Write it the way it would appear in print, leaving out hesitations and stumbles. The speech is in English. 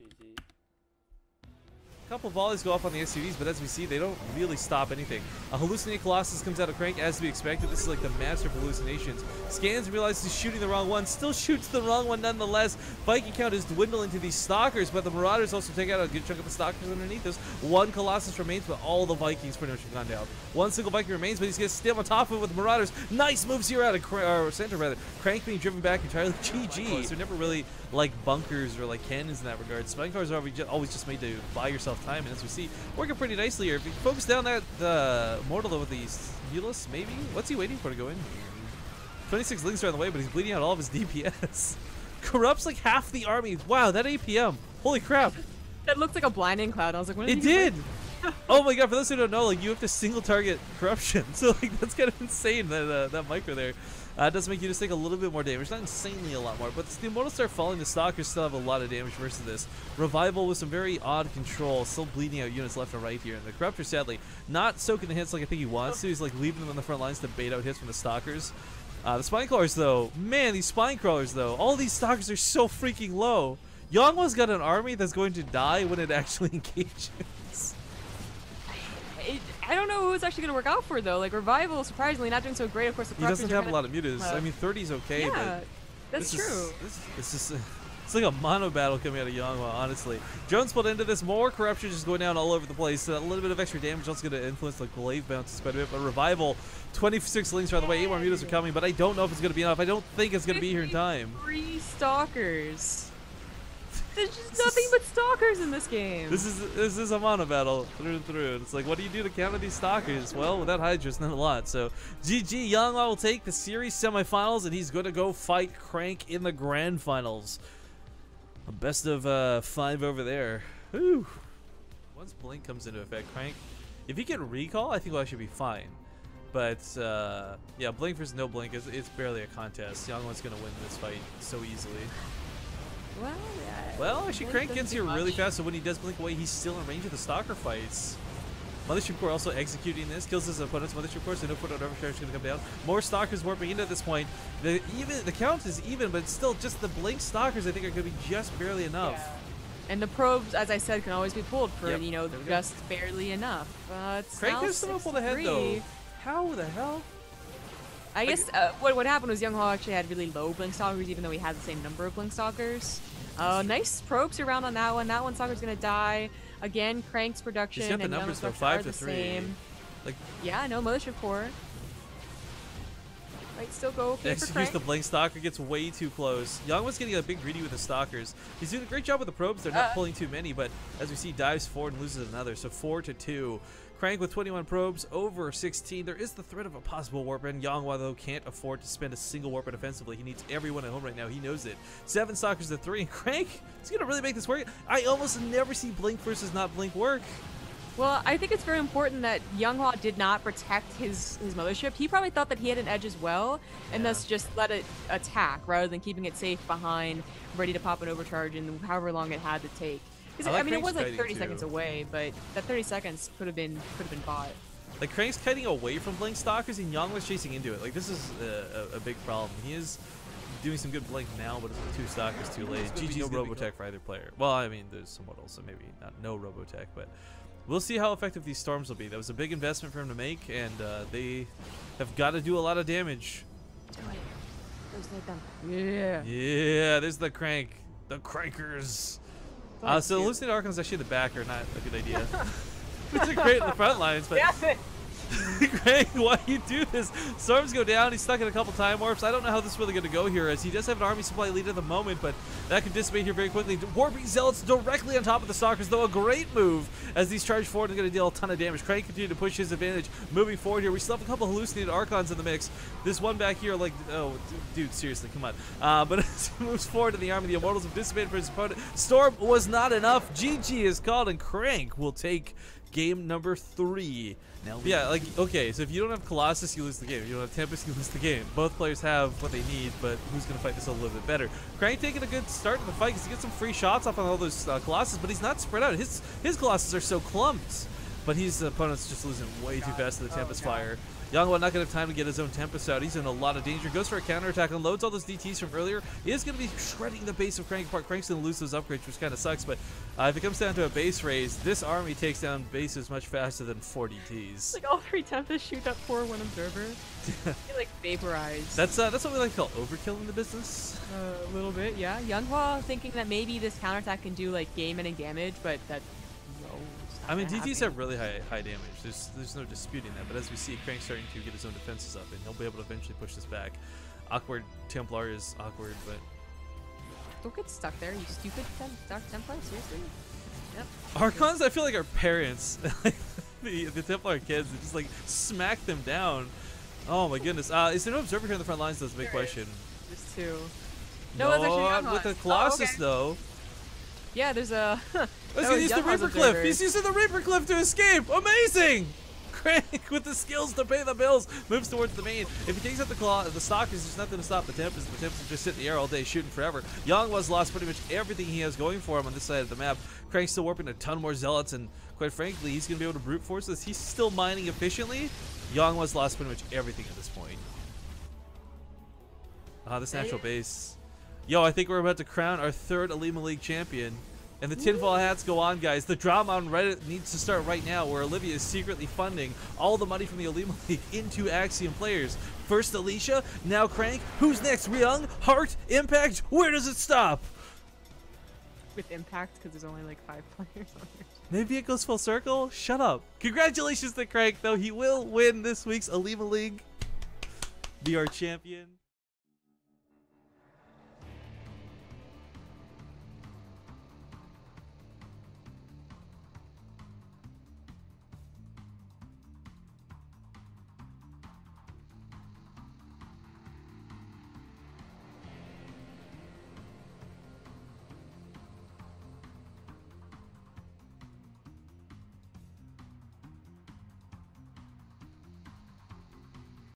GG. A couple volleys go off on the SUVs, but as we see, they don't really stop anything. A hallucinating Colossus comes out of Crank as to be expected. This is like the master of hallucinations. Scans, realizes he's shooting the wrong one, still shoots the wrong one nonetheless. Viking count is dwindling to these Stalkers, but the Marauders also take out a good chunk of the Stalkers underneath us. One Colossus remains, but all the Vikings pretty much have gone down. One single Viking remains, but he's going to stay on top of it with the Marauders. Nice moves here out of center, rather. Crank being driven back entirely. GG. So they're never really like bunkers or like cannons in that regard. Spine cars are always just made to buy yourself time, and as we see, working pretty nicely here. If you focus down that Mortal though with these Healus, maybe? What's he waiting for to go in? 26 links are on the way, but he's bleeding out all of his DPS. Corrupts like half the army. Wow, that APM. Holy crap. That looked like a blinding cloud. I was like, what it did! Oh my god, for those who don't know, like you have to single target Corruption. So like that's kind of insane, that micro there. It does make you just take a little bit more damage. Not insanely a lot more, but the Immortals start falling. The Stalkers still have a lot of damage versus this. Revival with some very odd control, still bleeding out units left and right here. And the Corruptor, sadly, not soaking the hits like I think he wants to. He's like leaving them on the front lines to bait out hits from the Stalkers. The Spine Crawlers, though, man, these Spine Crawlers, though, all these Stalkers are so freaking low. Yangwa's got an army that's going to die when it actually engages. I don't know who it's actually going to work out for, though. Like, Revival, surprisingly, not doing so great. Of course, the he doesn't have a lot of mutas. I mean, 30's okay, yeah, but that's true. It's like a mono battle coming out of Yangwa, honestly. Jones pulled into this. More Corruption just going down all over the place. A little bit of extra damage also going to influence the glaive bounces quite a bit. But Revival, 26 links are on the way. 8 more mutas are coming, but I don't know if it's going to be enough. I don't think it's going to be here in time. 3 Stalkers. There's just nothing but Stalkers in this game. This is a mono battle through and through. It's like, what do you do to counter these Stalkers? Well, without Hydras, not a lot. So, GG, Yangwa will take the series semifinals, and he's going to go fight Crank in the grand finals. A best of 5 over there. Whew. Once Blink comes into effect, Crank, if he can recall, I think we'll actually be fine. But, yeah, Blink versus no Blink, it's barely a contest. Yangwa's going to win this fight so easily. Well, yeah. Well, actually, Crank gets here really fast, so when he does blink away, he's still in range of the Stalker fights. Mothership Core also executing this, kills his opponent's Mothership Core, so no put on overcharge is going to come down. More Stalkers warping into this point. The count is even, but it's still just the blink Stalkers I think are going to be just barely enough. Yeah. And the probes, as I said, can always be pulled for, you know, just barely enough. Crank is still pulled ahead, though. How the hell? I guess what happened was Younghwa actually had really low Blink Stalkers, even though he had the same number of Blink Stalkers. Nice probes around on that one. That one Stalker's gonna die. Again, Crank's production and the numbers though, 5 to 3. Same. Like, yeah, no Mothership Core. Might still go okay for Crank. The Blink Stalker gets way too close. Youngwa's getting a big greedy with the Stalkers. He's doing a great job with the probes. They're not pulling too many, but as we see, dives forward and loses another. So 4 to 2. Crank with 21 probes over 16. There is the threat of a possible warp in. Yangwa, though, can't afford to spend a single warp in offensively. He needs everyone at home right now. He knows it. 7 Stalkers to 3. And Crank is going to really make this work. I almost never see Blink versus not Blink work. Well, I think it's very important that Younghwa did not protect his Mothership. He probably thought that he had an edge as well, and thus just let it attack rather than keeping it safe behind, ready to pop an overcharge in however long it had to take. I mean, it was like 30 seconds away, but that 30 seconds could have been bought. Like, Crank's kiting away from Blink Stalkers, and Youngwa's chasing into it. Like, this is a big problem. He is doing some good Blink now, but it's 2 Stalkers too late. GG, no Robotech for either player. Well, I mean, there's some models, so maybe not no Robotech, but we'll see how effective these storms will be. That was a big investment for him to make, and they have got to do a lot of damage. Yeah. Yeah, there's the Crank. The Crankers. So Hallucinated Archons actually in the back are not a good idea. Which are great in the front lines, but Crank, why you do this? Storms go down. He's stuck in a couple time warps. I don't know how this is really going to go here, as he does have an army supply lead at the moment, but that could dissipate here very quickly. Warping Zealots directly on top of the Stalkers, though a great move as these charge forward are going to deal a ton of damage. Crank continue to push his advantage moving forward here. We still have a couple Hallucinated Archons in the mix. This one back here, like, oh, dude, seriously, come on. But as he moves forward in the army, the Immortals have dissipated for his opponent. Storm was not enough. GG is called, and Crank will take game number 3. Now, yeah, like, okay, so if you don't have Colossus, you lose the game. If you don't have Tempest, you lose the game. Both players have what they need, but who's going to fight this a little bit better? Crank taking a good start to the fight because he gets some free shots off on all those Colossus, but he's not spread out. His Colossus are so clumped. but his opponent's just losing way too fast to the Tempest Fire. Youngwa not going to have time to get his own Tempest out. He's in a lot of danger. Goes for a counterattack, unloads all those DTs from earlier. He is going to be shredding the base of Crank apart. Crank's going to lose those upgrades, which kind of sucks, but if it comes down to a base raise, this army takes down bases much faster than 4 DTs. Like all 3 Tempests shoot that poor one observer. He like vaporized. That's what we like to call overkill in the business. A little bit, yeah. Younghwa thinking that maybe this counterattack can do like game-ending damage, but that I mean, DTs have really high damage. There's no disputing that. But as we see, Crank starting to get his own defenses up, and he'll be able to eventually push this back. Awkward Templar is awkward, but don't get stuck there, you stupid Templar. Seriously. Yep. Archons, I feel like, are parents. the Templar kids, they just like smack them down. Oh my goodness. Is there no observer here in the front lines? That's a big question. There's 2. No, it's actually with the Colossus though. Yeah, there's a. Let's use the Reaper Cliff. He's using the Reaper Cliff to escape. Amazing! Crank with the skills to pay the bills moves towards the main. If he takes out the Stalkers, there's nothing to stop the Tempest. The Tempest just sit in the air all day shooting forever. Youngwa's lost pretty much everything he has going for him on this side of the map. Crank's still warping a ton more Zealots, and quite frankly, he's going to be able to brute force this. He's still mining efficiently. Youngwa's lost pretty much everything at this point. This natural base. Yo, I think we're about to crown our 3rd OlimoLeague champion. And the tinfoil hats go on, guys. The drama on Reddit needs to start right now, where Olivia is secretly funding all the money from the OlimoLeague into Axiom players. First Alicia, now Crank. Who's next? Ryung? Heart? Impact? Where does it stop? With Impact, because there's only like 5 players on there. Maybe it goes full circle? Shut up. Congratulations to Crank, though. He will win this week's OlimoLeague. Be our champion.